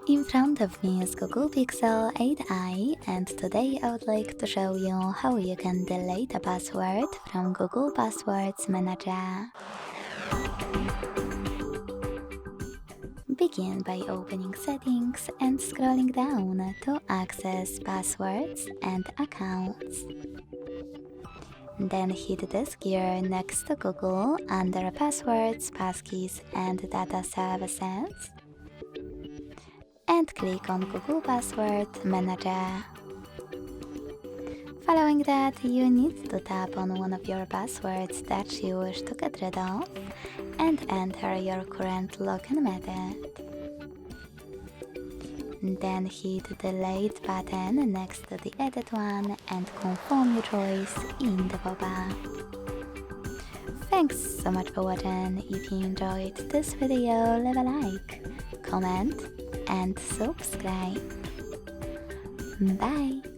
In front of me is Google Pixel 8i, and today I would like to show you how you can delete a password from Google Passwords Manager. Begin by opening Settings and scrolling down to access Passwords and Accounts. Then hit this gear next to Google under Passwords, Passkeys and Data Services, and click on Google Password Manager. Following that, you need to tap on one of your passwords that you wish to get rid of and enter your current login method. Then hit the Delete button next to the Edit one and confirm your choice in the pop-up. Thanks so much for watching. If you enjoyed this video, leave a like, comment and subscribe. Bye!